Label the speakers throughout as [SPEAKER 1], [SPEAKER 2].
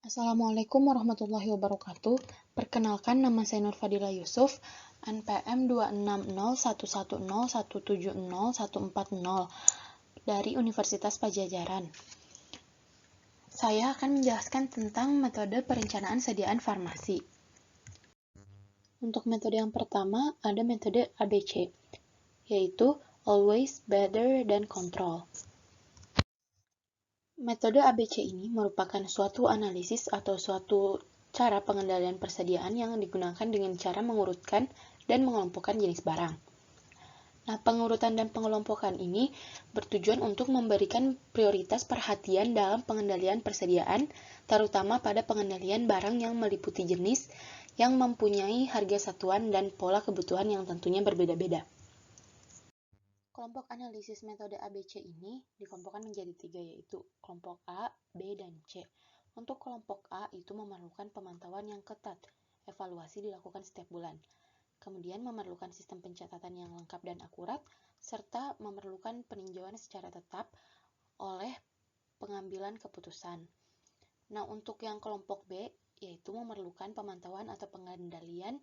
[SPEAKER 1] Assalamualaikum warahmatullahi wabarakatuh. Perkenalkan, nama saya Nur Fadila Yusuf, NPM 26011017014 dari Universitas Pajajaran. Saya akan menjelaskan tentang metode perencanaan sediaan farmasi. Untuk metode yang pertama, ada metode ABC, yaitu Always, Better, dan Control. Metode ABC ini merupakan suatu analisis atau suatu cara pengendalian persediaan yang digunakan dengan cara mengurutkan dan mengelompokkan jenis barang. Nah, pengurutan dan pengelompokan ini bertujuan untuk memberikan prioritas perhatian dalam pengendalian persediaan, terutama pada pengendalian barang yang meliputi jenis yang mempunyai harga satuan dan pola kebutuhan yang tentunya berbeda-beda. Kelompok analisis metode ABC ini dikelompokkan menjadi 3, yaitu kelompok A, B, dan C. Untuk kelompok A itu memerlukan pemantauan yang ketat, evaluasi dilakukan setiap bulan. Kemudian memerlukan sistem pencatatan yang lengkap dan akurat, serta memerlukan peninjauan secara tetap oleh pengambilan keputusan. Nah, untuk yang kelompok B, yaitu memerlukan pemantauan atau pengendalian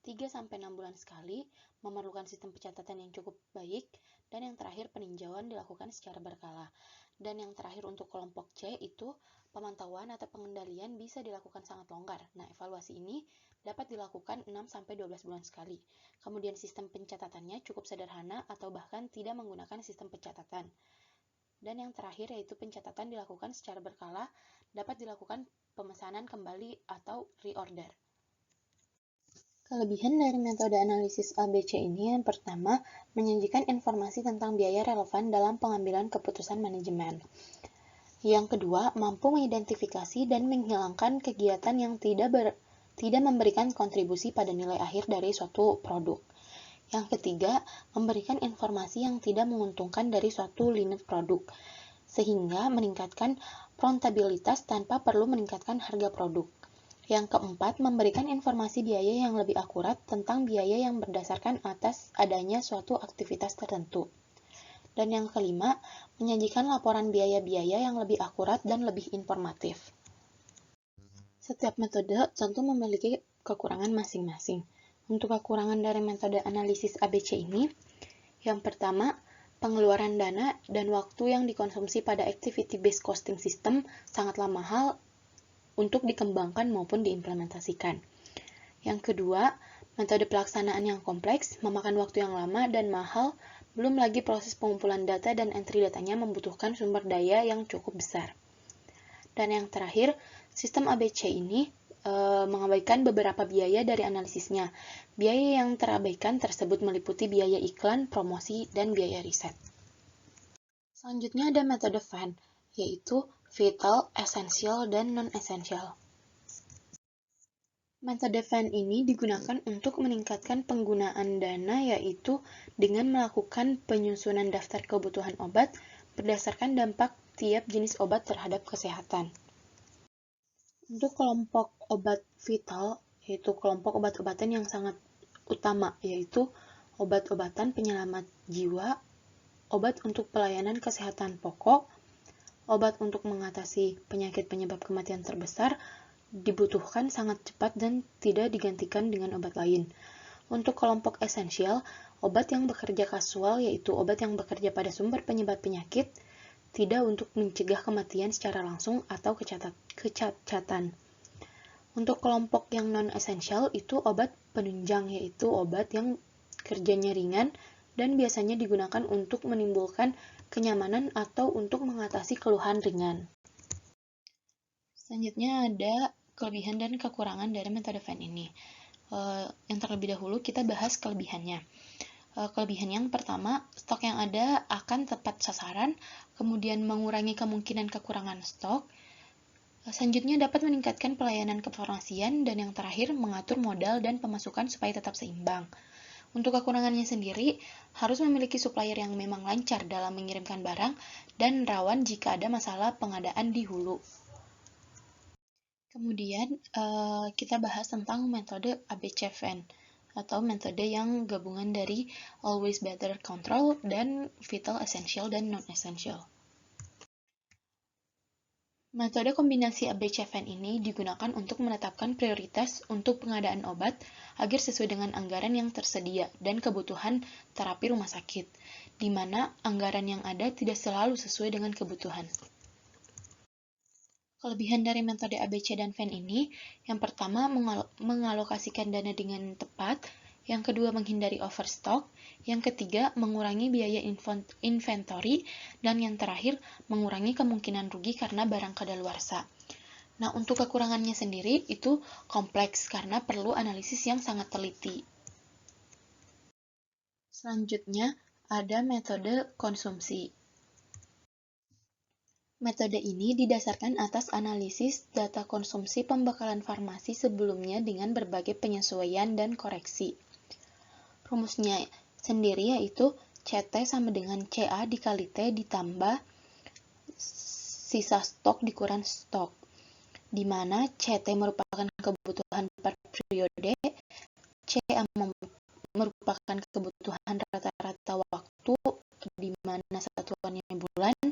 [SPEAKER 1] 3-6 bulan sekali, memerlukan sistem pencatatan yang cukup baik, dan yang terakhir peninjauan dilakukan secara berkala. Dan yang terakhir untuk kelompok C itu pemantauan atau pengendalian bisa dilakukan sangat longgar. Nah, evaluasi ini dapat dilakukan 6-12 bulan sekali. Kemudian sistem pencatatannya cukup sederhana atau bahkan tidak menggunakan sistem pencatatan. Dan yang terakhir yaitu pencatatan dilakukan secara berkala, dapat dilakukan pemesanan kembali atau reorder. Kelebihan dari metode analisis ABC ini yang pertama, menyajikan informasi tentang biaya relevan dalam pengambilan keputusan manajemen. Yang kedua, mampu mengidentifikasi dan menghilangkan kegiatan yang tidak memberikan kontribusi pada nilai akhir dari suatu produk. Yang ketiga, memberikan informasi yang tidak menguntungkan dari suatu limit produk, sehingga meningkatkan profitabilitas tanpa perlu meningkatkan harga produk. Yang keempat, memberikan informasi biaya yang lebih akurat tentang biaya yang berdasarkan atas adanya suatu aktivitas tertentu. Dan yang kelima, menyajikan laporan biaya-biaya yang lebih akurat dan lebih informatif. Setiap metode tentu memiliki kekurangan masing-masing. Untuk kekurangan dari metode analisis ABC ini, yang pertama, pengeluaran dana dan waktu yang dikonsumsi pada activity-based costing system sangatlah mahal untuk dikembangkan maupun diimplementasikan. Yang kedua, metode pelaksanaan yang kompleks, memakan waktu yang lama dan mahal, belum lagi proses pengumpulan data dan entry datanya membutuhkan sumber daya yang cukup besar. Dan yang terakhir, sistem ABC ini mengabaikan beberapa biaya dari analisisnya. Biaya yang terabaikan tersebut meliputi biaya iklan, promosi, dan biaya riset. Selanjutnya ada metode VAN, yaitu Vital, Essential, dan Non-Essential. Metode VAN ini digunakan untuk meningkatkan penggunaan dana, yaitu dengan melakukan penyusunan daftar kebutuhan obat berdasarkan dampak tiap jenis obat terhadap kesehatan. Untuk kelompok obat vital, yaitu kelompok obat-obatan yang sangat utama, yaitu obat-obatan penyelamat jiwa, obat untuk pelayanan kesehatan pokok, obat untuk mengatasi penyakit penyebab kematian terbesar, dibutuhkan sangat cepat dan tidak digantikan dengan obat lain. Untuk kelompok esensial, obat yang bekerja kasual, yaitu obat yang bekerja pada sumber penyebab penyakit, tidak untuk mencegah kematian secara langsung atau kecacatan. Untuk kelompok yang non-esensial itu obat penunjang, yaitu obat yang kerjanya ringan dan biasanya digunakan untuk menimbulkan kenyamanan atau untuk mengatasi keluhan ringan. Selanjutnya ada kelebihan dan kekurangan dari metode VAN ini. Yang terlebih dahulu kita bahas kelebihannya. Kelebihan yang pertama, stok yang ada akan tepat sasaran, kemudian mengurangi kemungkinan kekurangan stok. Selanjutnya dapat meningkatkan pelayanan kefarmasian, dan yang terakhir mengatur modal dan pemasukan supaya tetap seimbang. Untuk kekurangannya sendiri, harus memiliki supplier yang memang lancar dalam mengirimkan barang dan rawan jika ada masalah pengadaan di hulu. Kemudian kita bahas tentang metode ABC VAN atau metode yang gabungan dari Always, Better, Control dan Vital, Essential, dan Non-Essential. Metode kombinasi ABC-VAN ini digunakan untuk menetapkan prioritas untuk pengadaan obat agar sesuai dengan anggaran yang tersedia dan kebutuhan terapi rumah sakit, di mana anggaran yang ada tidak selalu sesuai dengan kebutuhan. Kelebihan dari metode ABC dan VAN ini, yang pertama mengalokasikan dana dengan tepat, yang kedua menghindari overstock, yang ketiga mengurangi biaya inventory, dan yang terakhir mengurangi kemungkinan rugi karena barang kadaluarsa. Nah, untuk kekurangannya sendiri itu kompleks karena perlu analisis yang sangat teliti. Selanjutnya, ada metode konsumsi. Metode ini didasarkan atas analisis data konsumsi pembekalan farmasi sebelumnya dengan berbagai penyesuaian dan koreksi. Rumusnya sendiri yaitu CT sama dengan CA dikali T ditambah sisa stok dikurang stok, di mana CT merupakan kebutuhan per periode, CA merupakan kebutuhan rata-rata waktu, di mana satuannya bulan,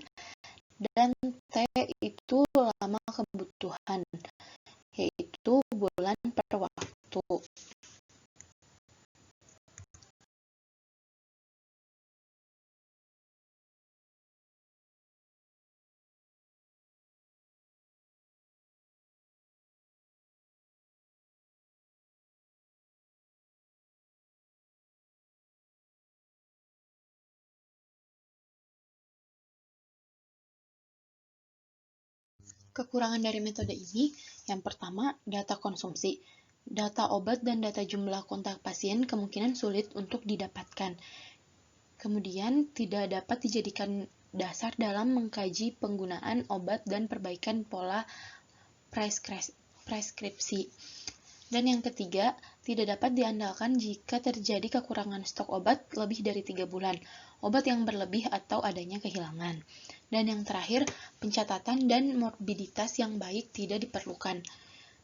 [SPEAKER 1] dan T itu lama kebutuhan, yaitu bulan per waktu. Kekurangan dari metode ini, yang pertama, data konsumsi. Data obat dan data jumlah kontak pasien kemungkinan sulit untuk didapatkan. Kemudian, tidak dapat dijadikan dasar dalam mengkaji penggunaan obat dan perbaikan pola preskripsi. Dan yang ketiga, tidak dapat diandalkan jika terjadi kekurangan stok obat lebih dari 3 bulan, obat yang berlebih atau adanya kehilangan. Dan yang terakhir, pencatatan dan morbiditas yang baik tidak diperlukan.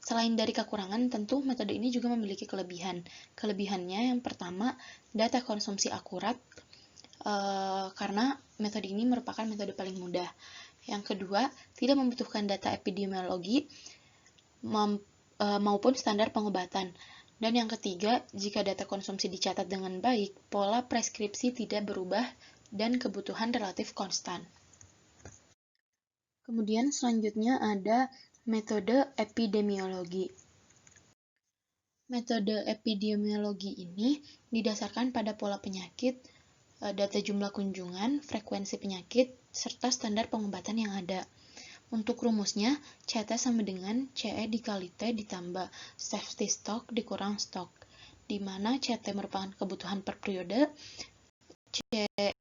[SPEAKER 1] Selain dari kekurangan, tentu metode ini juga memiliki kelebihan. Kelebihannya yang pertama, data konsumsi akurat, karena metode ini merupakan metode paling mudah. Yang kedua, tidak membutuhkan data epidemiologi maupun standar pengobatan. Dan yang ketiga, jika data konsumsi dicatat dengan baik, pola preskripsi tidak berubah dan kebutuhan relatif konstan. Kemudian selanjutnya ada metode epidemiologi. Metode epidemiologi ini didasarkan pada pola penyakit, data jumlah kunjungan, frekuensi penyakit, serta standar pengobatan yang ada. Untuk rumusnya, CT sama dengan CE dikali T ditambah safety stock dikurang stok, di mana CT merupakan kebutuhan per periode, CE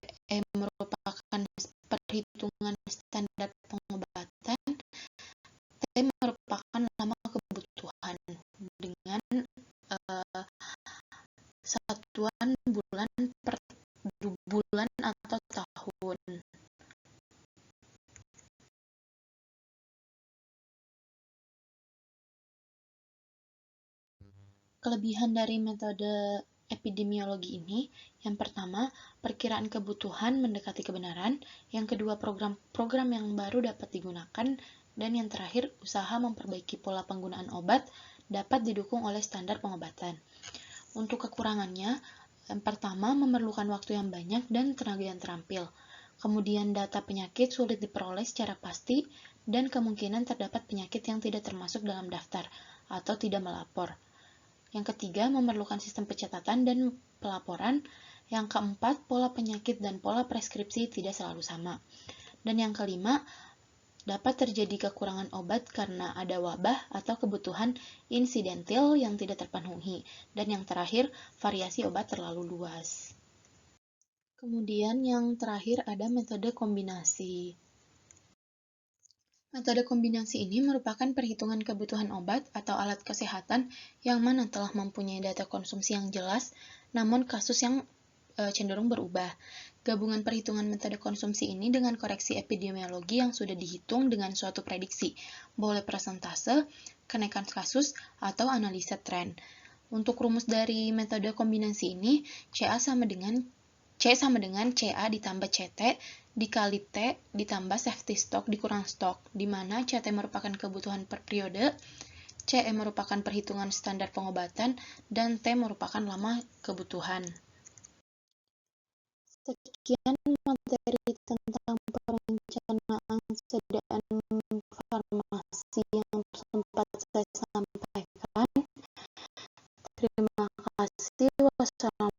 [SPEAKER 1] merupakan perhitungan standar pengobatan, T merupakan lama kebutuhan dengan satuan bulan per bulan atau tahun. Kelebihan dari metode epidemiologi ini, yang pertama, perkiraan kebutuhan mendekati kebenaran, yang kedua, program yang baru dapat digunakan, dan yang terakhir, usaha memperbaiki pola penggunaan obat dapat didukung oleh standar pengobatan. Untuk kekurangannya, yang pertama, memerlukan waktu yang banyak dan tenaga yang terampil. Kemudian data penyakit sulit diperoleh secara pasti, dan kemungkinan terdapat penyakit yang tidak termasuk dalam daftar atau tidak melapor. Yang ketiga, memerlukan sistem pencatatan dan pelaporan. Yang keempat, pola penyakit dan pola preskripsi tidak selalu sama. Dan yang kelima, dapat terjadi kekurangan obat karena ada wabah atau kebutuhan insidentil yang tidak terpenuhi. Dan yang terakhir, variasi obat terlalu luas. Kemudian yang terakhir ada metode kombinasi. Metode kombinasi ini merupakan perhitungan kebutuhan obat atau alat kesehatan yang mana telah mempunyai data konsumsi yang jelas, namun kasus yang cenderung berubah. Gabungan perhitungan metode konsumsi ini dengan koreksi epidemiologi yang sudah dihitung dengan suatu prediksi, boleh persentase, kenaikan kasus, atau analisa tren. Untuk rumus dari metode kombinasi ini, CA sama dengan C sama dengan CA ditambah CT dikali T ditambah safety stock dikurang stok, di mana CT merupakan kebutuhan per periode, CE merupakan perhitungan standar pengobatan, dan T merupakan lama kebutuhan. Sekian materi tentang perencanaan sediaan farmasi yang sempat saya sampaikan. Terima kasih. Wassalamualaikum